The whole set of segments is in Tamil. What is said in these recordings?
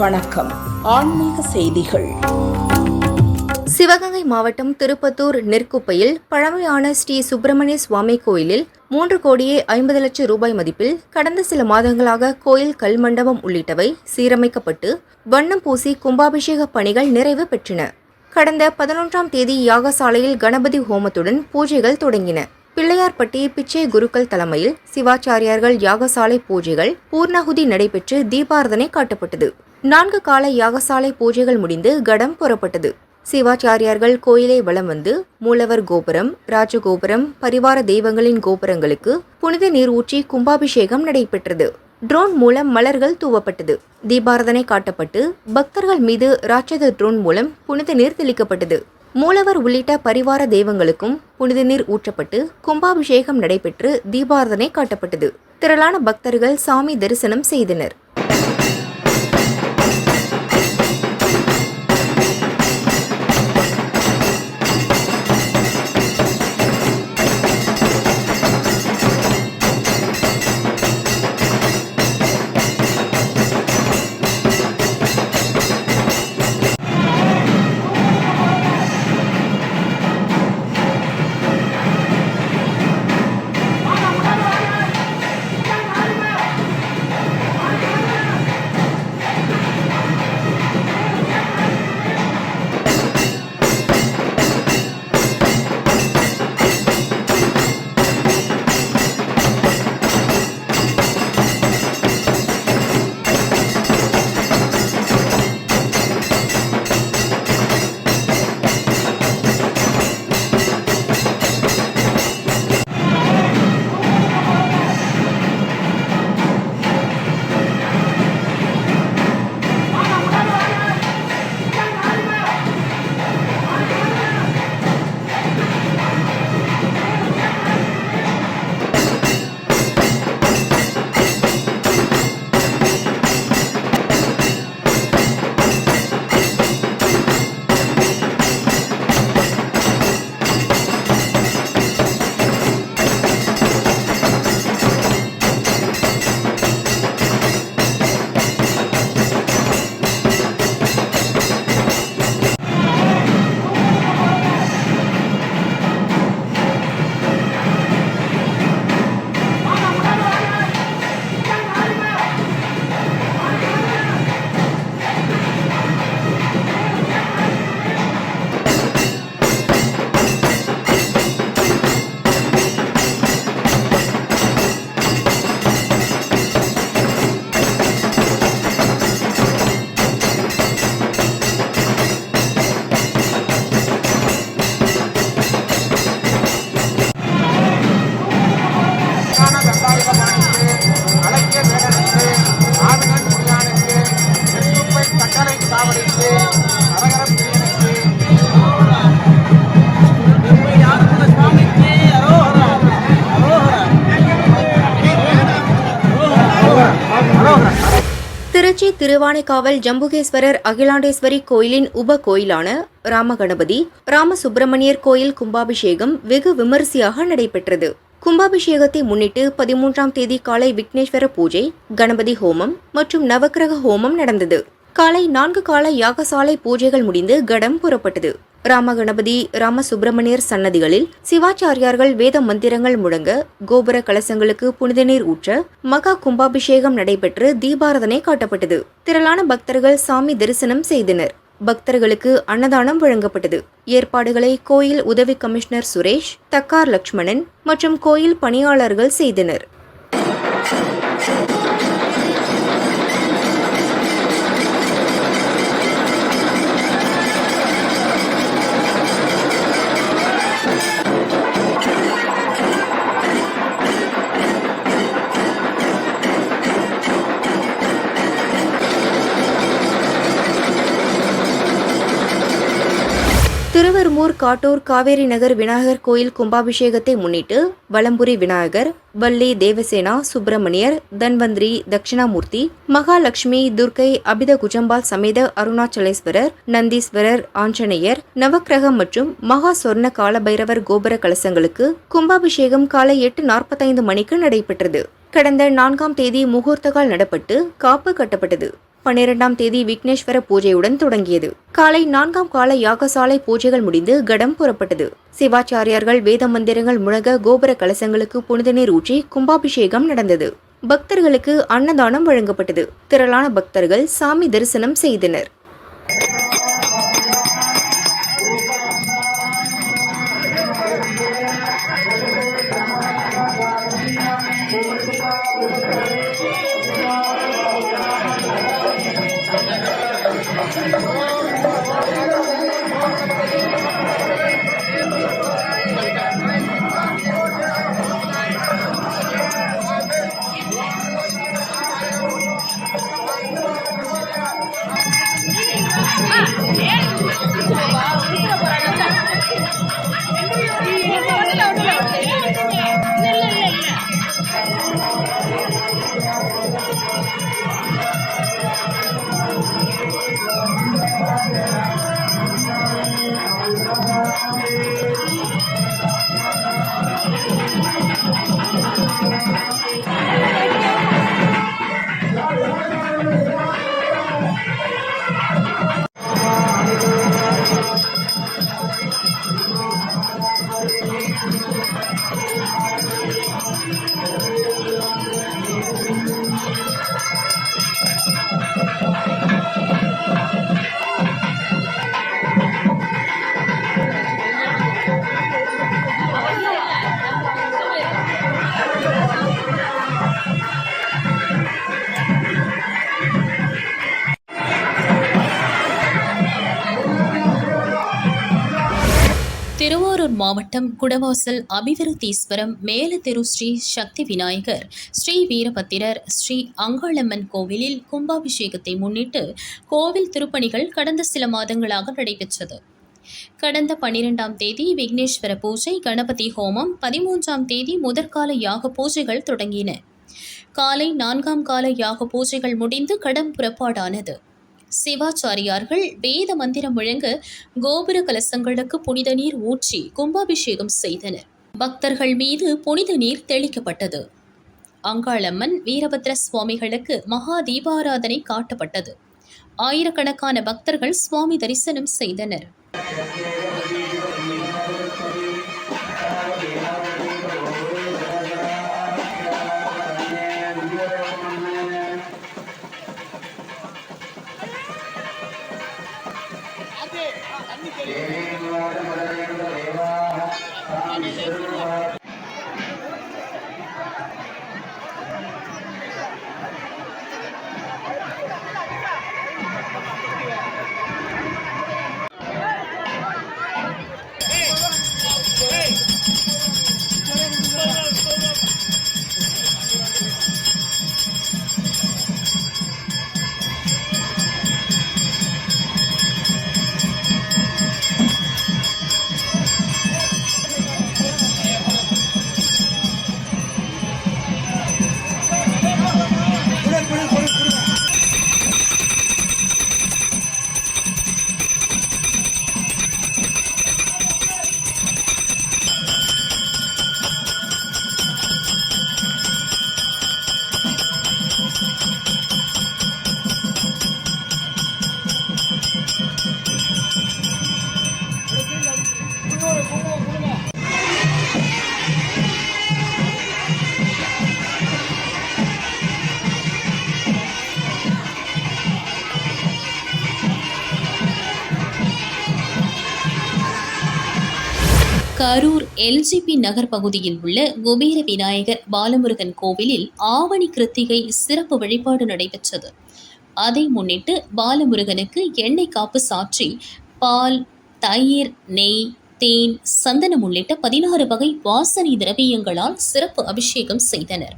வணக்கம். ஆன்மீக செய்திகள். சிவகங்கை மாவட்டம் திருப்பத்தூர் நெற்குப்பையில் பழமையான ஸ்ரீ சுப்பிரமணிய சுவாமி கோயிலில் 3,50,00,000 ரூபாய் மதிப்பில் கடந்த சில மாதங்களாக கோயில் கல்மண்டபம் உள்ளிட்டவை சீரமைக்கப்பட்டு வண்ணம் பூசி கும்பாபிஷேக பணிகள் நிறைவு பெற்றன. கடந்த 11ஆம் தேதி யாகசாலையில் கணபதி ஹோமத்துடன் பூஜைகள் தொடங்கின. பிள்ளையார்பட்டி பிச்சை குருக்கள் தலைமையில் சிவாச்சாரியார்கள் யாகசாலை பூஜைகள் பூர்ணாகுதி நடைபெற்று தீபாரதனை காட்டப்பட்டது. 4 கால யாகசாலை பூஜைகள் முடிந்து கடம் புறப்பட்டது. சிவாச்சாரியார்கள் கோயிலை வலம் வந்து மூலவர் கோபுரம், ராஜகோபுரம், பரிவார தெய்வங்களின் கோபுரங்களுக்கு புனித நீர் ஊற்றி கும்பாபிஷேகம் நடைபெற்றது. ட்ரோன் மூலம் மலர்கள் தூவப்பட்டது. தீபாரதனை காட்டப்பட்டு பக்தர்கள் மீது ராட்சத ட்ரோன் மூலம் புனித நீர் தெளிக்கப்பட்டது. மூலவர் உள்ளிட்ட பரிவார தெய்வங்களுக்கும் புனித நீர் ஊற்றப்பட்டு கும்பாபிஷேகம் நடைபெற்று தீபாரதனை காட்டப்பட்டது. திரளான பக்தர்கள் சாமி தரிசனம் செய்தனர். திருச்சி திருவானைக்காவல் ஜம்புகேஸ்வரர் அகிலாண்டேஸ்வரி கோயிலின் உப கோயிலான ராமகணபதி ராமசுப்பிரமணியர் கோயில் கும்பாபிஷேகம் வெகு விமரிசையாக நடைபெற்றது. கும்பாபிஷேகத்தை முன்னிட்டு 13ஆம் தேதி காலை விக்னேஸ்வர பூஜை, கணபதி ஹோமம் மற்றும் நவக்கிரக ஹோமம் நடந்தது. காலை 4 கால யாகசாலை பூஜைகள் முடிந்து கடம் புறப்பட்டது. ராமகணபதி ராமசுப்பிரமணியர் சன்னதிகளில் சிவாச்சாரியார்கள் வேத மந்திரங்கள் முழங்க கோபுர கலசங்களுக்கு புனித நீர் ஊற்ற மகா கும்பாபிஷேகம் நடைபெற்று தீபாரதனை காட்டப்பட்டது. திரளான பக்தர்கள் சாமி தரிசனம் செய்தனர். பக்தர்களுக்கு அன்னதானம் வழங்கப்பட்டது. ஏற்பாடுகளை கோயில் உதவி கமிஷனர் சுரேஷ், தக்கார் லட்சுமணன் மற்றும் கோயில் பணியாளர்கள் செய்தனர். திருவெரும்பூர் காட்டூர் காவேரி நகர் விநாயகர் கோயில் கும்பாபிஷேகத்தை முன்னிட்டு வலம்புரி விநாயகர், வள்ளி தேவசேனா, சுப்பிரமணியர், தன்வந்திரி, தட்சிணாமூர்த்தி, மகாலட்சுமி, துர்க்கை, அபித குஜம்பால் சமேத அருணாச்சலேஸ்வரர், நந்தீஸ்வரர், ஆஞ்சநேயர், நவக்கிரகம் மற்றும் மகா சொர்ண காலபைரவர் கோபுர கலசங்களுக்கு கும்பாபிஷேகம் காலை 8:45 மணிக்கு நடைபெற்றது. கடந்த 4ஆம் தேதி முகூர்த்தகால் நடப்பட்டு காப்பு கட்டப்பட்டது. 12ஆம் தேதி விக்னேஸ்வர பூஜையுடன் தொடங்கியது. காலை 4ஆம் கால யாகசாலை பூஜைகள் முடிந்து கடம் புறப்பட்டது. சிவாச்சாரியார்கள் வேத மந்திரங்கள் முழங்க கோபுர கலசங்களுக்கு புனித நீர் ஊற்றி கும்பாபிஷேகம் நடந்தது. பக்தர்களுக்கு அன்னதானம் வழங்கப்பட்டது. திரளான பக்தர்கள் சாமி தரிசனம் செய்தனர். திருவாரூர் மாவட்டம் குடவாசல் அபிவிருத்தீஸ்வரம் மேலத்தெரு ஸ்ரீ சக்தி விநாயகர் ஸ்ரீ வீரபத்திரர் ஸ்ரீ அங்காளம்மன் கோவிலில் கும்பாபிஷேகத்தை முன்னிட்டு கோவில் திருப்பணிகள் கடந்த சில மாதங்களாக நடைபெற்றது. கடந்த 12ஆம் தேதி விக்னேஸ்வர பூஜை, கணபதி ஹோமம், 13ஆம் தேதி முதற்கால யாக பூஜைகள் தொடங்கின. காலை 4ஆம் கால யாக பூஜைகள் முடிந்து கடம் புறப்பாடானது. சிவாச்சாரியார்கள் வேத மந்திரம் முழங்க கோபுர கலசங்களுக்கு புனித நீர் ஊற்றி கும்பாபிஷேகம் செய்தனர். பக்தர்கள் மீது புனித நீர் தெளிக்கப்பட்டது. அங்காளம்மன் வீரபத்ர சுவாமிகளுக்கு மகா தீபாராதனை காட்டப்பட்டது. ஆயிரக்கணக்கான பக்தர்கள் சுவாமி தரிசனம் செய்தனர். கரூர் எல்ஜிபி நகர் பகுதியில் உள்ள குபேர விநாயகர் பாலமுருகன் கோவிலில் ஆவணி கிருத்திகை சிறப்பு வழிபாடு நடைபெற்றது. அதை முன்னிட்டு பாலமுருகனுக்கு எண்ணெய் காப்பு சாற்றி பால், தயிர், நெய், தேன், சந்தனம் உள்ளிட்ட 16 வகை வாசனை திரவியங்களால் சிறப்பு அபிஷேகம் செய்தனர்.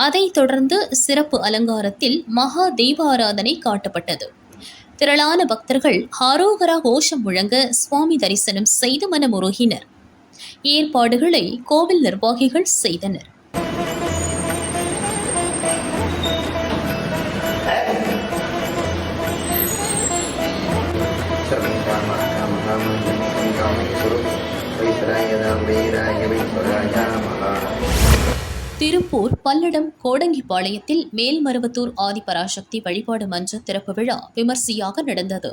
அதைத் தொடர்ந்து சிறப்பு அலங்காரத்தில் மகா தீபாராதனை காட்டப்பட்டது. திரளான பக்தர்கள் ஹரோகரா கோஷம் முழங்க சுவாமி தரிசனம் செய்து மனமுருகினர். ஏற்பாடுகளை கோவில் நிர்வாகிகள் செய்தனர். திருப்பூர் பல்லடம் கோடங்கிப்பாளையத்தில் மேல்மருவத்தூர் ஆதிபராசக்தி வழிபாடு மன்ற திறப்பு விழா விமர்சையாக நடந்தது.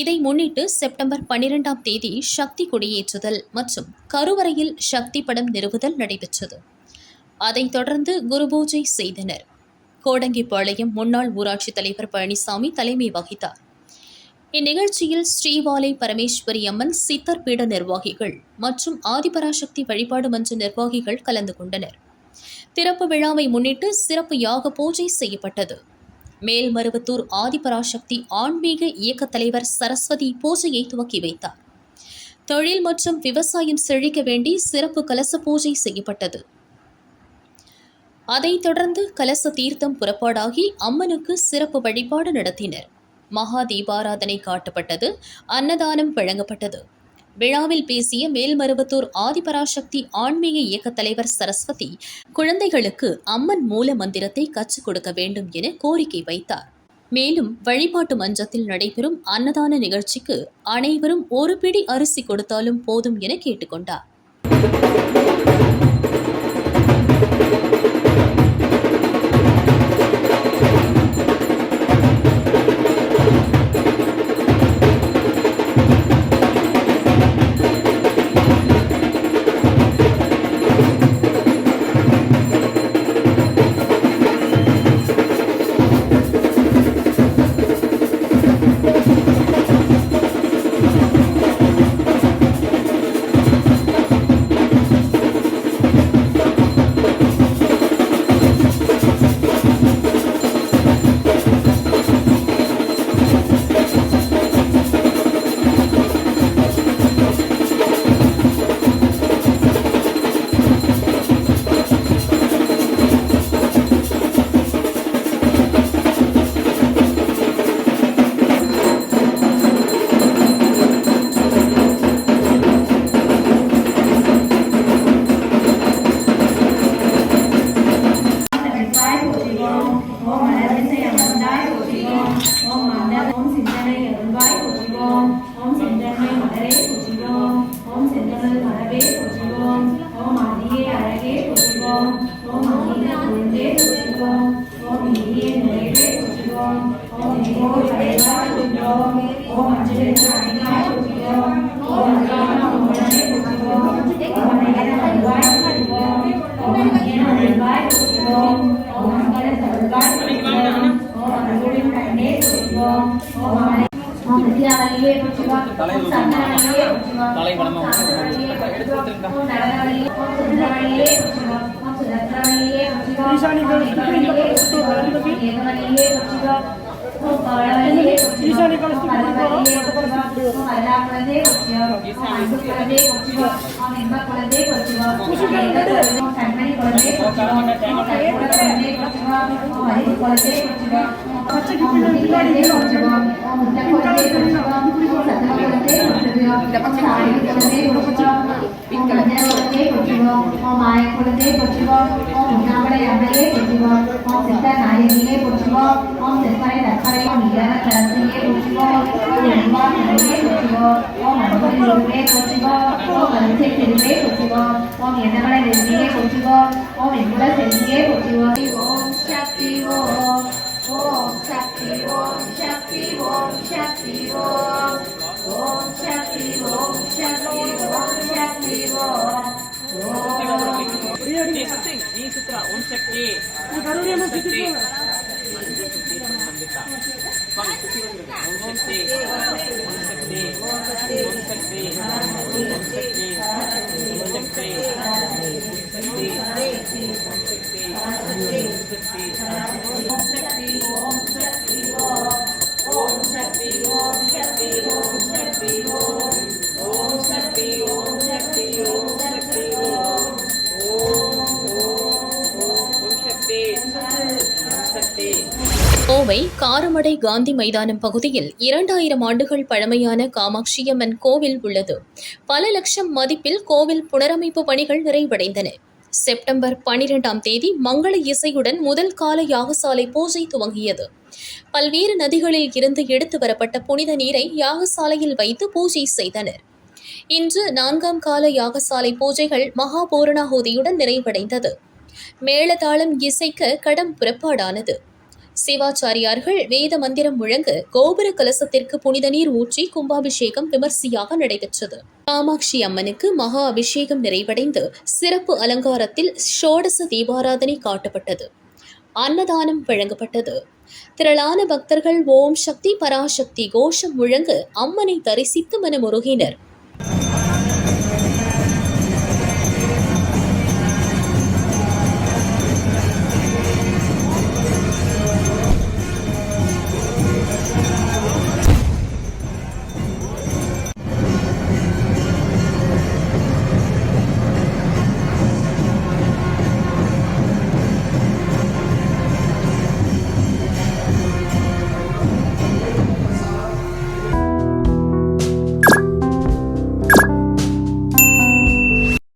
இதை முன்னிட்டு செப்டம்பர் 12ஆம் தேதி சக்தி கொடியேற்றுதல் மற்றும் கருவறையில் சக்தி படம் நிறுவுதல் நடைபெற்றது. அதைத் தொடர்ந்து குருபூஜை செய்தனர். கோடங்கிப்பாளையம் முன்னாள் ஊராட்சித் தலைவர் பழனிசாமி தலைமை வகித்தார். இந்நிகழ்ச்சியில் ஸ்ரீவாலை பரமேஸ்வரி அம்மன் சித்தர் பீட நிர்வாகிகள் மற்றும் ஆதிபராசக்தி வழிபாடு மன்ற நிர்வாகிகள் கலந்து கொண்டனர். திறப்பு விழாவை முன்னிட்டு சிறப்பு யாக பூஜை செய்யப்பட்டது. மேல்மருவத்தூர் ஆதிபராசக்தி ஆன்மீக இயக்க தலைவர் சரஸ்வதி பூஜையை துவக்கி வைத்தார். தொழில் மற்றும் விவசாயம் செழிக்க வேண்டி சிறப்பு கலச பூஜை செய்யப்பட்டது. அதைத் தொடர்ந்து கலச தீர்த்தம் புறப்பாடாகி அம்மனுக்கு சிறப்பு வழிபாடு நடத்தினர். மகா தீபாராதனை காட்டப்பட்டது. அன்னதானம் வழங்கப்பட்டது. விழாவில் பேசிய மேல்மருவத்தூர் ஆதிபராசக்தி ஆன்மீக இயக்க தலைவர் சரஸ்வதி குழந்தைகளுக்கு அம்மன் மூல மந்திரத்தை கற்றுக் கொடுக்க வேண்டும் என கோரிக்கை வைத்தார். மேலும் வழிபாட்டு மன்றத்தில் நடைபெறும் அன்னதான நிகழ்ச்சிக்கு அனைவரும் ஒரு பிடி அரிசி கொடுத்தாலும் போதும் என கேட்டுக்கொண்டார். கோவை காரமடை காந்தி மைதானம் பகுதியில் 2000 ஆண்டுகள் பழமையான காமாட்சியம்மன் கோவில் உள்ளது. பல லட்சம் மதிப்பில் கோவில் புனரமைப்பு பணிகள் நிறைவடைந்தன. செப்டம்பர் 12ஆம் தேதி மங்கள இசையுடன் முதல் கால யாகசாலை பூஜை துவங்கியது. பல்வேறு நதிகளில் இருந்து எடுத்து வரப்பட்ட புனித நீரை யாகசாலையில் வைத்து பூஜை செய்தனர். இன்று 4ஆம் கால யாகசாலை பூஜைகள் மகா பூரணாகுதியுடன் நிறைவடைந்தது. மேளதாளம் இசைக்க கடம் புறப்பாடானது. சிவாச்சாரியார்கள் வேத மந்திரம் முழங்க கோபுர கலசத்திற்கு புனித நீர் ஊற்றி கும்பாபிஷேகம் விமர்சையாக நடைபெற்றது. காமாட்சி அம்மனுக்கு மகா அபிஷேகம் நிறைவடைந்து சிறப்பு அலங்காரத்தில் ஷோடச தீபாராதனை காட்டப்பட்டது. அன்னதானம் வழங்கப்பட்டது. திரளான பக்தர்கள் ஓம் சக்தி பராசக்தி கோஷம் முழங்க அம்மனை தரிசித்து மனமுருகினர்.